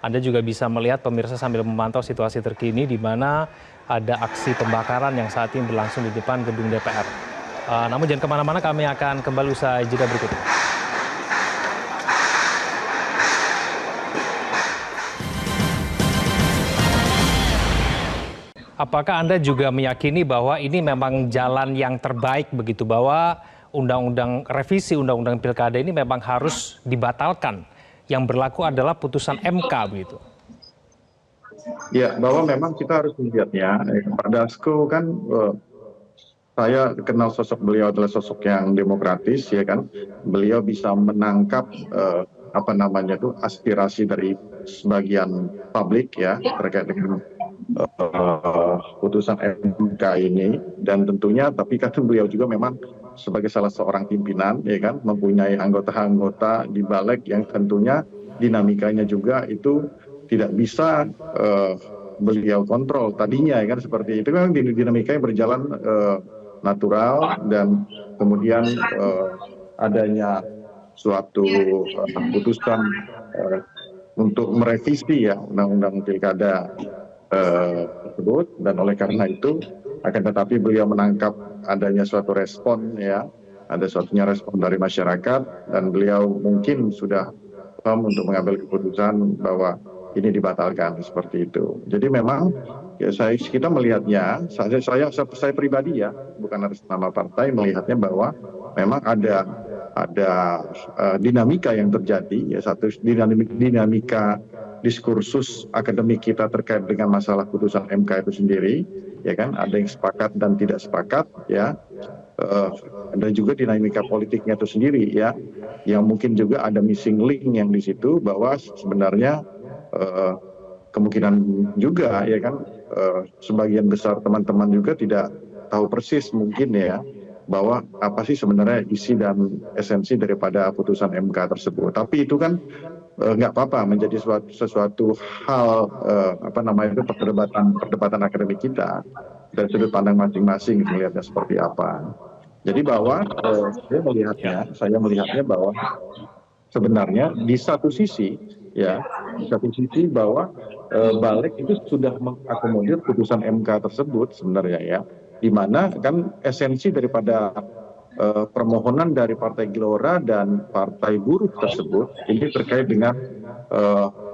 Anda juga bisa melihat pemirsa sambil memantau situasi terkini di mana ada aksi pembakaran yang saat ini berlangsung di depan gedung DPR. Namun jangan kemana-mana, kami akan kembali usai jeda berikut ini. Apakah Anda juga meyakini bahwa ini memang jalan yang terbaik begitu, bahwa revisi undang-undang pilkada ini memang harus dibatalkan? Yang berlaku adalah putusan MK begitu. Ya, bahwa memang kita harus melihatnya. Pak Dasko kan, saya kenal sosok beliau adalah sosok yang demokratis, ya kan. Beliau bisa menangkap aspirasi dari sebagian publik ya terkait dengan putusan MK ini, dan tentunya tapi kan beliau juga memang sebagai salah seorang pimpinan ya kan mempunyai anggota-anggota di balik yang tentunya dinamikanya juga itu tidak bisa beliau kontrol tadinya ya kan, seperti itu kan dinamikanya berjalan natural, dan kemudian adanya suatu putusan untuk merevisi ya undang-undang pilkada tersebut, dan oleh karena itu akan tetapi beliau menangkap adanya suatu respon ya, ada suatunya respon dari masyarakat, dan beliau mungkin sudah paham untuk mengambil keputusan bahwa ini dibatalkan seperti itu. Jadi memang ya, kita melihatnya, saya pribadi ya, bukan atas nama partai, melihatnya bahwa memang ada dinamika yang terjadi ya, satu dinamika diskursus akademik kita terkait dengan masalah putusan MK itu sendiri, ya kan, ada yang sepakat dan tidak sepakat, ya, dan juga dinamika politiknya itu sendiri, ya, yang mungkin juga ada missing link yang di situ, bahwa sebenarnya kemungkinan juga, ya kan, sebagian besar teman-teman juga tidak tahu persis mungkin ya, bahwa apa sih sebenarnya isi dan esensi daripada putusan MK tersebut. Tapi itu kan nggak apa-apa menjadi sesuatu hal perdebatan akademik kita dari sudut pandang masing-masing melihatnya seperti apa. Jadi bahwa saya melihatnya bahwa sebenarnya di satu sisi bahwa balik itu sudah mengakomodir putusan MK tersebut sebenarnya ya, di mana kan esensi daripada permohonan dari Partai Gelora dan Partai Buruh tersebut ini terkait dengan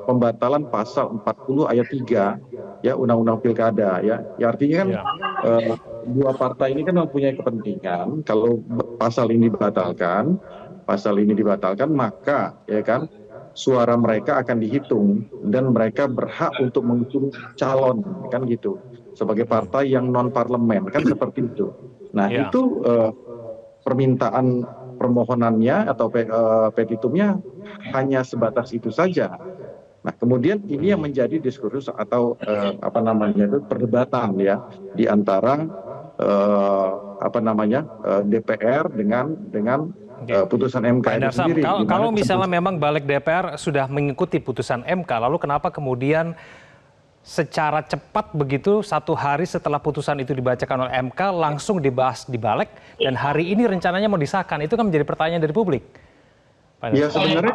pembatalan pasal 40 ayat 3 ya Undang-Undang Pilkada ya. Ya artinya kan dua partai ini kan mempunyai kepentingan kalau pasal ini dibatalkan maka ya kan suara mereka akan dihitung dan mereka berhak untuk mengusung calon kan gitu sebagai partai yang non parlemen kan seperti itu. Nah itu permintaan permohonannya atau petitumnya hanya sebatas itu saja. Nah kemudian ini yang menjadi diskursus atau perdebatan ya di antara DPR dengan putusan MK itu sendiri. Kalau misalnya memang balik DPR sudah mengikuti putusan MK, lalu kenapa kemudian secara cepat begitu satu hari setelah putusan itu dibacakan oleh MK langsung dibahas di balik dan hari ini rencananya mau disahkan? Itu kan menjadi pertanyaan dari publik. Ya sebenarnya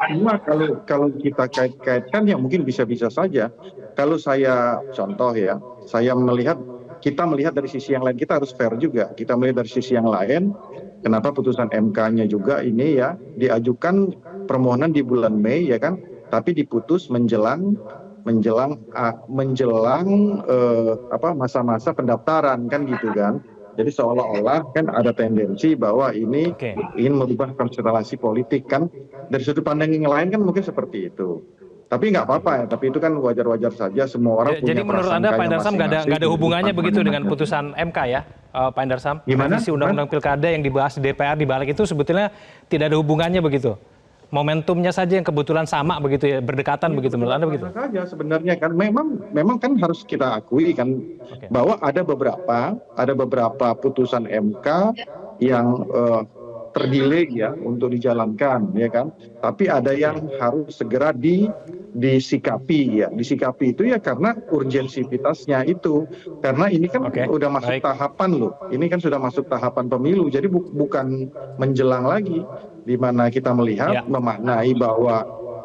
kalau kita kaitkan ya mungkin bisa-bisa saja. Kalau saya contoh ya, kita melihat dari sisi yang lain, kita harus fair juga. Kita melihat dari sisi yang lain, kenapa putusan MK-nya juga ini ya diajukan permohonan di bulan Mei ya kan, tapi diputus menjelang masa-masa pendaftaran kan gitu kan. Jadi seolah-olah kan ada tendensi bahwa ini ingin merubah konstelasi politik kan. Dari sudut pandang yang lain kan mungkin seperti itu. Tapi nggak apa-apa ya, tapi itu kan wajar-wajar saja, semua orang punya. Jadi menurut Anda Pak Endarsam nggak ada hubungannya begitu dengan putusan MK ya, Pak Endarsam? Revisi Undang-Undang Pilkada yang dibahas di DPR di balik itu sebetulnya tidak ada hubungannya begitu? Momentumnya saja yang kebetulan sama begitu ya, berdekatan begitu menurut Anda begitu? Saja sebenarnya kan memang kan harus kita akui kan bahwa ada beberapa putusan MK yang terdelay ya untuk dijalankan ya kan, tapi ada yang harus segera disikapi itu ya karena urgensitasnya itu, karena ini kan udah masuk tahapan loh, ini kan sudah masuk tahapan pemilu, jadi bukan menjelang lagi, di mana kita melihat memaknai bahwa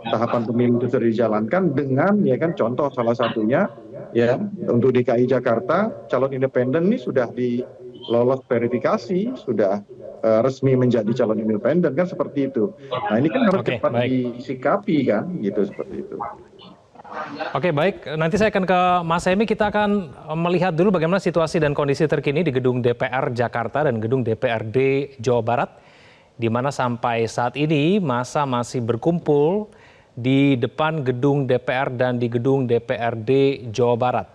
tahapan pemilu itu sudah dijalankan dengan ya kan contoh salah satunya ya untuk DKI Jakarta calon independen ini sudah lolos verifikasi, sudah resmi menjadi calon independen kan seperti itu. Nah ini kan harus cepat disikapi kan gitu seperti itu. Oke, baik. Nanti saya akan ke Mas Hemi. Kita akan melihat dulu bagaimana situasi dan kondisi terkini di gedung DPR Jakarta dan gedung DPRD Jawa Barat, di mana sampai saat ini massa masih berkumpul di depan gedung DPR dan di gedung DPRD Jawa Barat.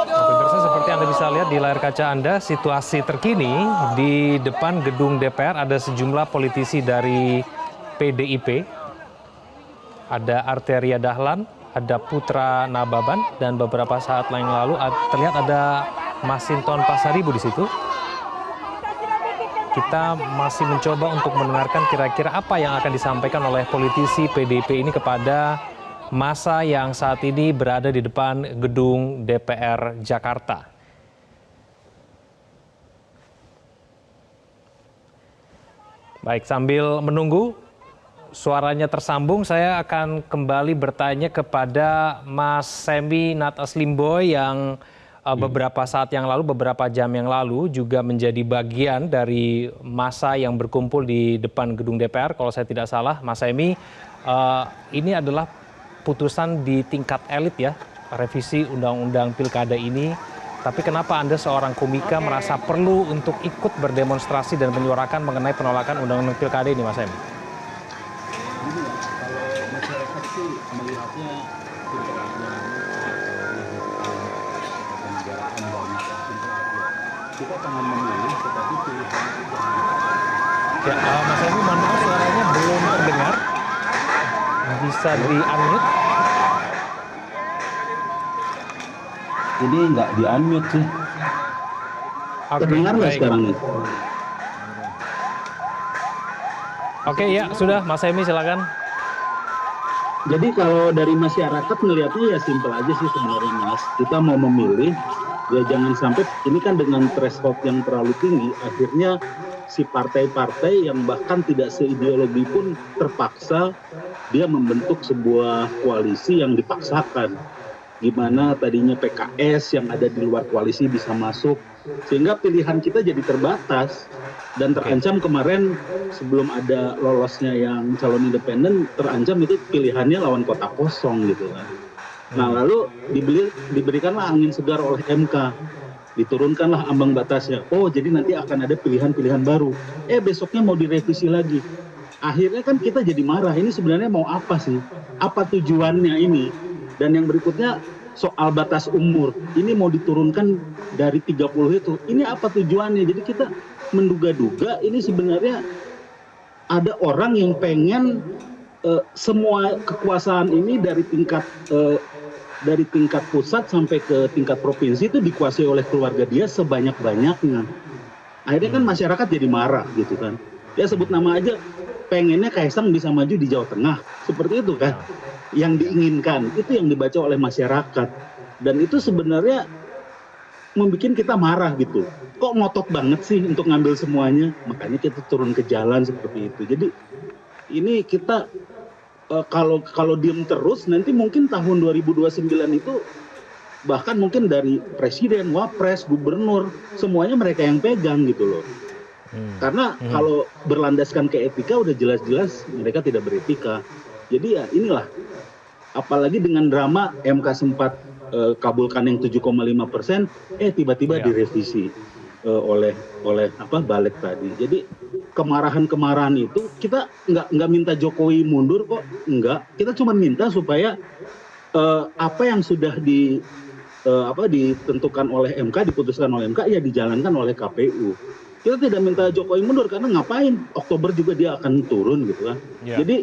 Pemirsa, seperti Anda bisa lihat di layar kaca Anda, situasi terkini di depan gedung DPR ada sejumlah politisi dari PDIP, ada Arteria Dahlan, ada Putra Nababan, dan beberapa saat yang lalu terlihat ada Masinton Pasaribu di situ. Kita masih mencoba untuk mendengarkan kira-kira apa yang akan disampaikan oleh politisi PDIP ini kepada massa yang saat ini berada di depan gedung DPR Jakarta. Baik, sambil menunggu suaranya tersambung, saya akan kembali bertanya kepada Mas Semi Natas Limboy yang beberapa saat yang lalu, beberapa jam yang lalu juga menjadi bagian dari massa yang berkumpul di depan gedung DPR. Kalau saya tidak salah, Mas Semi, ini adalah putusan di tingkat elit ya, revisi Undang-Undang Pilkada ini. Tapi kenapa Anda seorang komika merasa perlu untuk ikut berdemonstrasi dan menyuarakan mengenai penolakan Undang-Undang Pilkada ini, Mas Hemi? Kalau masyarakat sih melihatnya kita pengen memilih, tetapi pilihan itu ya, Mas Hemi, mohon maaf suaranya belum terdengar. Bisa di-unmute? Ini nggak di-unmute sih. Terdengar nggak sekarang nih? Oke, ya sudah, Mas Hemi silakan. Jadi kalau dari masyarakat melihatnya ya simpel aja sih sebenarnya, Mas. Kita mau memilih, ya jangan sampai ini kan dengan threshold yang terlalu tinggi, akhirnya si partai-partai yang bahkan tidak seideologi pun terpaksa dia membentuk sebuah koalisi yang dipaksakan. Gimana tadinya PKS yang ada di luar koalisi bisa masuk, sehingga pilihan kita jadi terbatas dan terancam. Kemarin sebelum ada lolosnya yang calon independen, terancam itu pilihannya lawan kota kosong gitu kan. Nah lalu diberikanlah angin segar oleh MK, diturunkanlah ambang batasnya. Oh jadi nanti akan ada pilihan-pilihan baru. Besoknya mau direvisi lagi. Akhirnya kan kita jadi marah, ini sebenarnya mau apa sih? Apa tujuannya ini? Dan yang berikutnya soal batas umur, ini mau diturunkan dari 30 itu, ini apa tujuannya? Jadi kita menduga-duga ini sebenarnya ada orang yang pengen semua kekuasaan ini dari tingkat pusat sampai ke tingkat provinsi itu dikuasai oleh keluarga dia sebanyak-banyaknya. Akhirnya kan masyarakat jadi marah gitu kan. Ya sebut nama aja, pengennya Kaisang bisa maju di Jawa Tengah, seperti itu kan. Yang diinginkan, itu yang dibaca oleh masyarakat. Dan itu sebenarnya membuat kita marah gitu. Kok ngotot banget sih untuk ngambil semuanya? Makanya kita turun ke jalan seperti itu. Jadi ini kita kalau diem terus, nanti mungkin tahun 2029 itu bahkan mungkin dari presiden, wapres, gubernur, semuanya mereka yang pegang gitu loh. Karena kalau berlandaskan ke etika udah jelas-jelas mereka tidak beretika. Jadi ya inilah, apalagi dengan drama MK sempat kabulkan yang 7,5%, tiba-tiba direvisi oleh balik tadi. Jadi kemarahan itu kita nggak minta Jokowi mundur kok, enggak. Kita cuma minta supaya apa yang sudah ditentukan oleh MK, diputuskan oleh MK, ya dijalankan oleh KPU. Kita tidak minta Jokowi mundur karena ngapain, Oktober juga dia akan turun gitu kan. Yeah. Jadi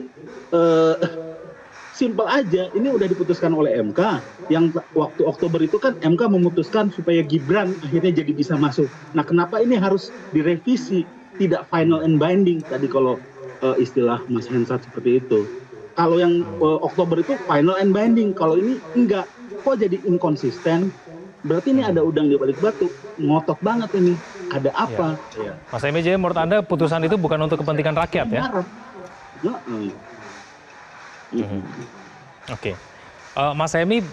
simpel aja, ini udah diputuskan oleh MK. Yang waktu Oktober itu kan MK memutuskan supaya Gibran akhirnya jadi bisa masuk. Nah, kenapa ini harus direvisi, tidak final and binding tadi kalau istilah Mas Hensat seperti itu. Kalau yang Oktober itu final and binding, kalau ini enggak. Kok jadi inkonsisten? Berarti ini ada udang di balik batu, ngotot banget ini. Ada apa? Ya. Mas MJ, menurut Anda putusan itu bukan untuk kepentingan rakyat ya? Oke. Mas Emi,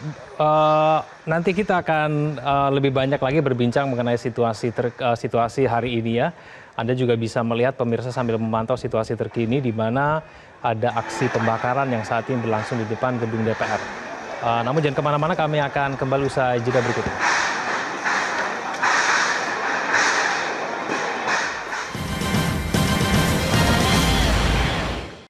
nanti kita akan lebih banyak lagi berbincang mengenai situasi hari ini ya. Anda juga bisa melihat pemirsa sambil memantau situasi terkini di mana ada aksi pembakaran yang saat ini berlangsung di depan gedung DPR. Namun jangan kemana-mana, kami akan kembali usai jeda berikut ini.